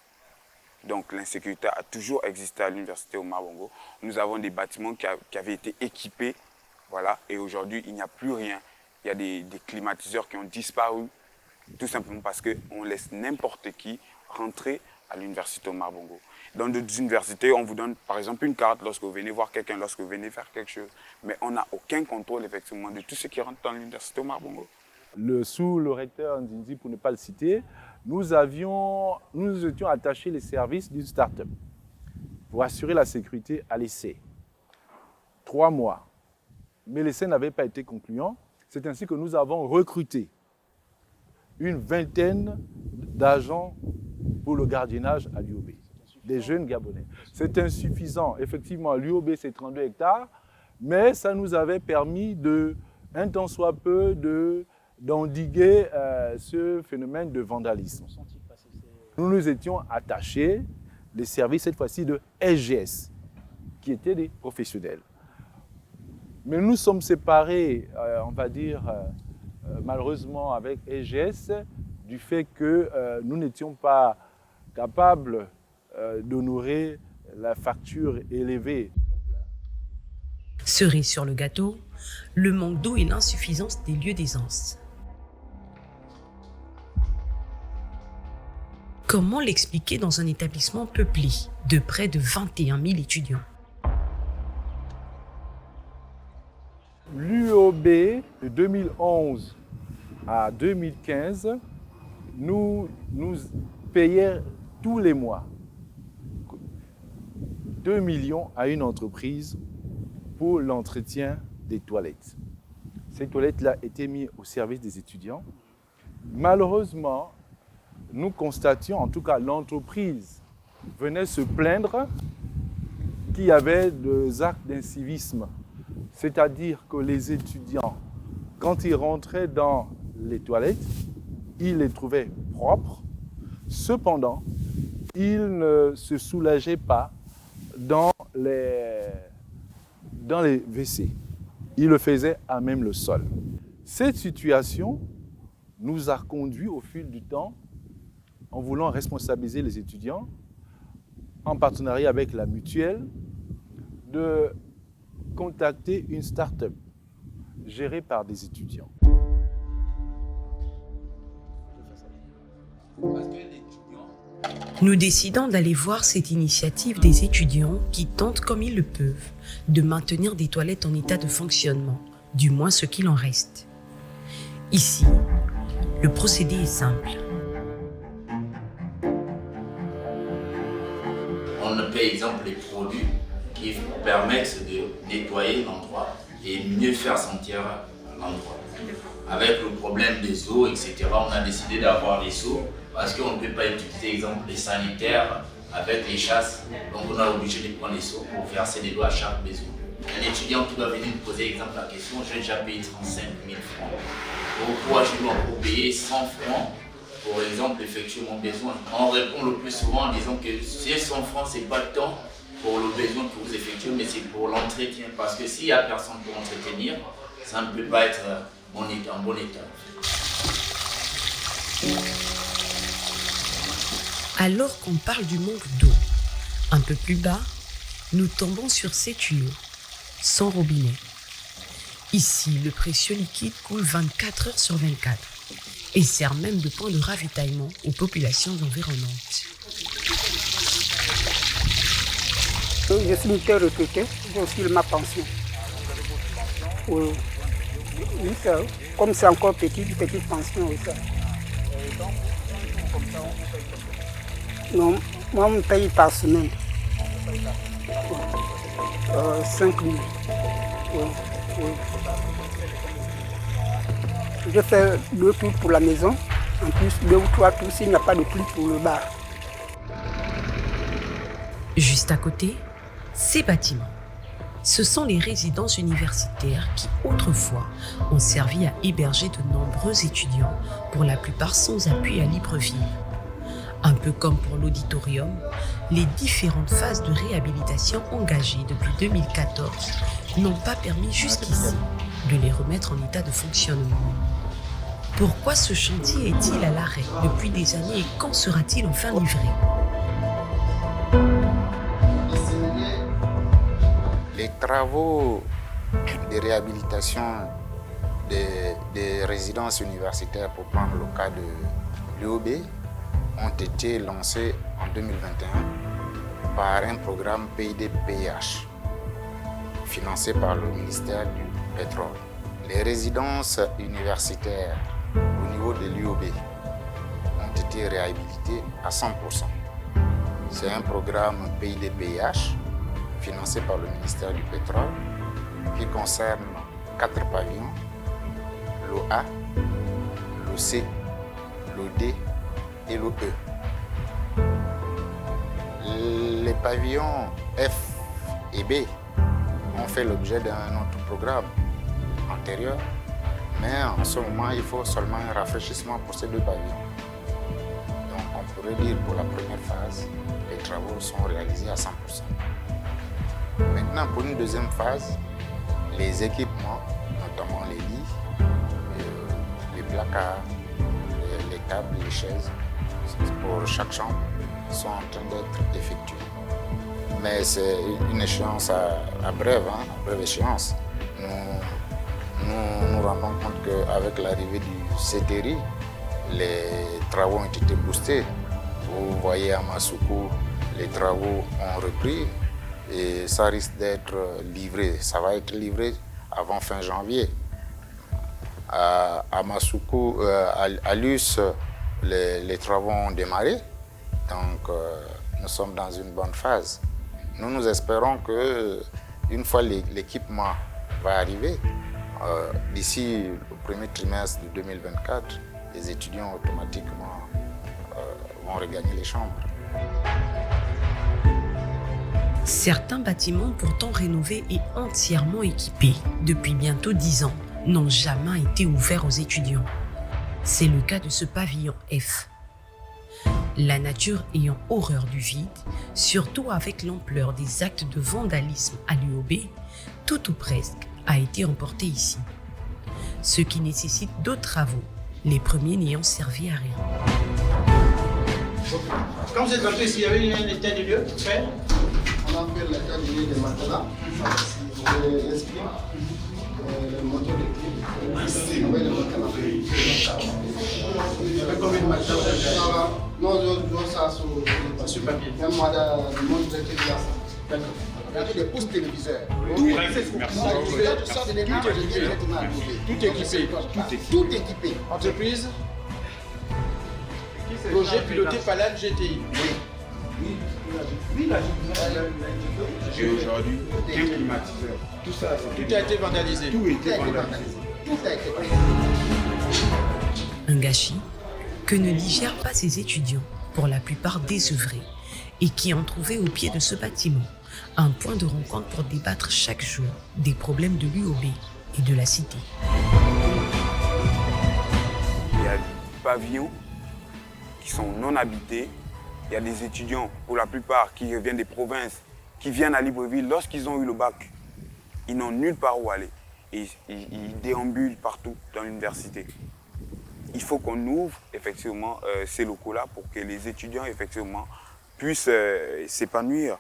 Donc l'insécurité a toujours existé à l'université Omar Bongo. Nous avons des bâtiments qui avaient été équipés, voilà, et aujourd'hui, il n'y a plus rien. Il y a des climatiseurs qui ont disparu, tout simplement parce qu'on laisse n'importe qui rentrer à l'université Omar Bongo. Dans d'autres universités, on vous donne par exemple une carte lorsque vous venez voir quelqu'un, lorsque vous venez faire quelque chose. Mais on n'a aucun contrôle effectivement de tout ce qui rentre dans l'université Omar Bongo. Sous le recteur Ndinzi, pour ne pas le citer, nous étions attachés les services d'une start-up pour assurer la sécurité à l'essai. 3 mois. Mais l'essai n'avait pas été concluant. C'est ainsi que nous avons recruté une vingtaine d'agents pour le gardiennage à l'UOB, des jeunes Gabonais. C'est insuffisant. Effectivement, l'UOB, c'est 32 hectares, mais ça nous avait permis un tant soit peu d'endiguer ce phénomène de vandalisme. Nous nous étions attachés des services, cette fois-ci de SGS, qui étaient des professionnels. Mais nous sommes séparés, on va dire, malheureusement avec SGS, du fait que nous n'étions pas capables d'honorer la facture élevée. Cerise sur le gâteau, le manque d'eau et l'insuffisance des lieux d'aisance. Comment l'expliquer dans un établissement peuplé de près de 21 000 étudiants? L'UOB, de 2011 à 2015, nous payait tous les mois 2 millions à une entreprise pour l'entretien des toilettes. Ces toilettes-là étaient mises au service des étudiants. Malheureusement, nous constations, en tout cas l'entreprise venait se plaindre qu'il y avait des actes d'incivisme. C'est-à-dire que les étudiants, quand ils rentraient dans les toilettes, ils les trouvaient propres. Cependant, ils ne se soulageaient pas dans les WC. Ils le faisaient à même le sol. Cette situation nous a conduit au fil du temps, en voulant responsabiliser les étudiants, en partenariat avec la mutuelle, de contacter une start-up gérée par des étudiants. Nous décidons d'aller voir cette initiative des étudiants qui tentent comme ils le peuvent de maintenir des toilettes en état de fonctionnement, du moins ce qu'il en reste. Ici, le procédé est simple. On paie, exemple, les produits qui permettent de nettoyer l'endroit et mieux faire sentir l'endroit. Avec le problème des eaux, etc., on a décidé d'avoir les seaux parce qu'on ne peut pas utiliser, exemple, les sanitaires avec les chasses. Donc on a obligé de prendre les seaux pour verser de l'eau à chaque maison. Un étudiant qui doit venir me poser, exemple, la question, j'ai déjà payé 35 000 francs. Pourquoi je dois encore payer 100 francs pour exemple, effectuer mon besoin? On répond le plus souvent en disant que ces 100 francs, ce n'est pas tant pour le besoin que vous effectuez, mais c'est pour l'entretien. Parce que s'il n'y a personne pour entretenir, ça ne peut pas être en bon état. Alors qu'on parle du manque d'eau, un peu plus bas, nous tombons sur ces tuyaux, sans robinet. Ici, le précieux liquide coule 24 heures sur 24 et sert même de point de ravitaillement aux populations environnantes. Je suis militaire retraité, j'ai aussi ma pension. Oui, ça, comme c'est encore petite pension. Oui, ça. Non, moi, on me paye par semaine. 5 000. Oui. Je fais 2 tours pour la maison, en plus 2 ou 3 tours s'il n'y a pas de pluie pour le bar. Juste à côté, ces bâtiments. Ce sont les résidences universitaires qui, autrefois, ont servi à héberger de nombreux étudiants, pour la plupart sans appui à Libreville. Un peu comme pour l'auditorium, les différentes phases de réhabilitation engagées depuis 2014 n'ont pas permis jusqu'ici de les remettre en état de fonctionnement. Pourquoi ce chantier est-il à l'arrêt depuis des années et quand sera-t-il enfin livré? Les travaux de réhabilitation des résidences universitaires, pour prendre le cas de l'UOB, ont été lancés en 2021 par un programme PID-PIH financé par le ministère du Pétrole. Les résidences universitaires au niveau de l'UOB ont été réhabilitées à 100%. C'est un programme PID-PIH financé par le ministère du Pétrole qui concerne 4 pavillons, le A, le C, le D et le E. Les pavillons F et B ont fait l'objet d'un autre programme antérieur, Mais en ce moment, il faut seulement un rafraîchissement pour ces 2 pavillons. Donc on pourrait dire pour la première phase, les travaux sont réalisés à 100%. Maintenant, pour une deuxième phase, les équipements, notamment les lits, les placards, les tables, les chaises, pour chaque chambre, sont en train d'être effectués. Mais c'est une échéance à brève échéance. Nous nous rendons compte qu'avec l'arrivée du CTRI, les travaux ont été boostés. Vous voyez à Masuku, les travaux ont repris et ça risque d'être livré. Ça va être livré avant fin janvier. À Masuku, à Luce, les travaux ont démarré. Donc nous sommes dans une bonne phase. Nous espérons qu'une fois l'équipement va arriver, d'ici au premier trimestre de 2024, les étudiants automatiquement vont regagner les chambres. Certains bâtiments pourtant rénovés et entièrement équipés depuis bientôt 10 ans n'ont jamais été ouverts aux étudiants. C'est le cas de ce pavillon F. La nature ayant horreur du vide, surtout avec l'ampleur des actes de vandalisme à l'UOB, tout ou presque a été emporté ici. Ce qui nécessite d'autres travaux, les premiers n'ayant servi à rien. Quand vous êtes rentré ici, il y avait un état de lieu fait. On a fait l'état de lieu des matelas, l'esprit, le moteur de clé, avec le matelas. Il y avait combien de matelas? Non, je dois ça sur le papier. Même moi, le monde de clé, ça. D'accord. Regardez les postes téléviseurs. Tout équipé. Tout équipé. Entreprise. Projet piloté par la GTI. Oui, la GTI. Et aujourd'hui, un climatiseur. Tout ça, tout a été vandalisé. Tout a été vandalisé. Tout a été vandalisé. Un gâchis que ne digèrent pas ces étudiants, pour la plupart désœuvrés, et qui ont trouvé au pied de ce bâtiment un point de rencontre pour débattre chaque jour des problèmes de l'UOB et de la cité. Il y a des pavillons qui sont non habités. Il y a des étudiants, pour la plupart, qui viennent des provinces, qui viennent à Libreville. Lorsqu'ils ont eu le bac, ils n'ont nulle part où aller. Et ils déambulent partout dans l'université. Il faut qu'on ouvre effectivement ces locaux-là pour que les étudiants effectivement puissent s'épanouir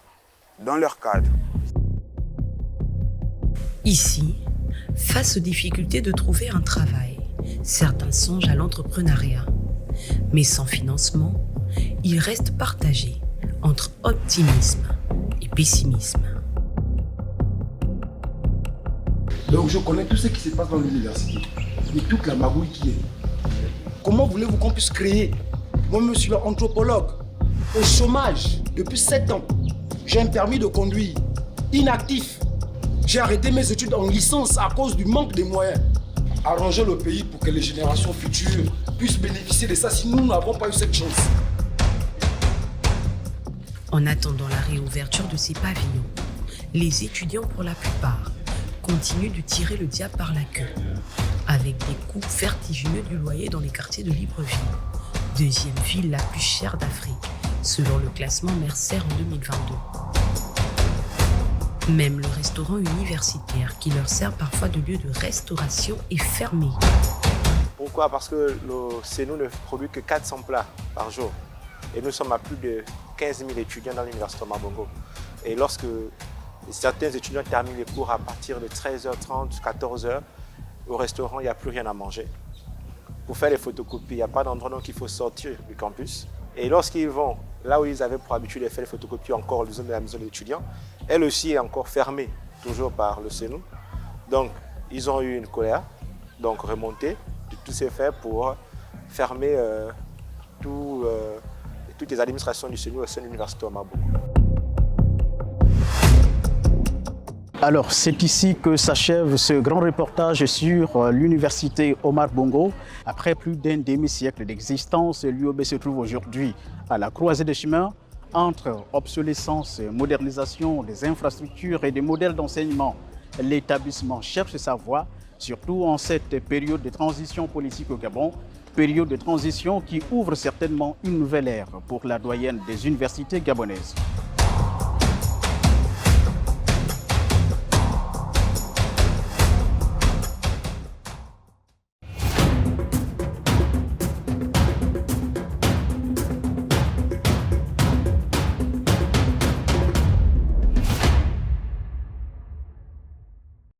dans leur cadre. Ici, face aux difficultés de trouver un travail, certains songent à l'entrepreneuriat. Mais sans financement, ils restent partagés entre optimisme et pessimisme. Donc je connais tout ce qui se passe dans l'université et toute la magouille qui est. Comment voulez-vous qu'on puisse créer? Moi-même, je suis anthropologue, au chômage depuis 7 ans. J'ai un permis de conduire, inactif. J'ai arrêté mes études en licence à cause du manque de moyens. Arranger le pays pour que les générations futures puissent bénéficier de ça si nous n'avons pas eu cette chance. En attendant la réouverture de ces pavillons, les étudiants, pour la plupart, continuent de tirer le diable par la queue, avec des coûts vertigineux du loyer dans les quartiers de Libreville, deuxième ville la plus chère d'Afrique, selon le classement Mercer en 2022. Même le restaurant universitaire, qui leur sert parfois de lieu de restauration, est fermé. Pourquoi? Parce que le CENU ne produit que 400 plats par jour. Et nous sommes à plus de 15 000 étudiants dans l'université Omar Bongo. Et lorsque certains étudiants terminent les cours à partir de 13h30, 14h, au restaurant, il n'y a plus rien à manger. Pour faire les photocopies, il n'y a pas d'endroit donc il faut sortir du campus. Et lorsqu'ils vont là où ils avaient pour habitude de faire les photocopies, encore la maison des étudiants, elle aussi est encore fermée, toujours par le CENU. Donc, ils ont eu une colère, donc remontée de tous ces faits pour fermer toutes les administrations du CENU au sein de l'université Omar Bongo. Alors, c'est ici que s'achève ce grand reportage sur l'université Omar Bongo. Après plus d'un demi-siècle d'existence, l'UOB se trouve aujourd'hui à la croisée des chemins entre obsolescence et modernisation des infrastructures et des modèles d'enseignement. L'établissement cherche sa voie surtout en cette période de transition politique au Gabon, période de transition qui ouvre certainement une nouvelle ère pour la doyenne des universités gabonaises.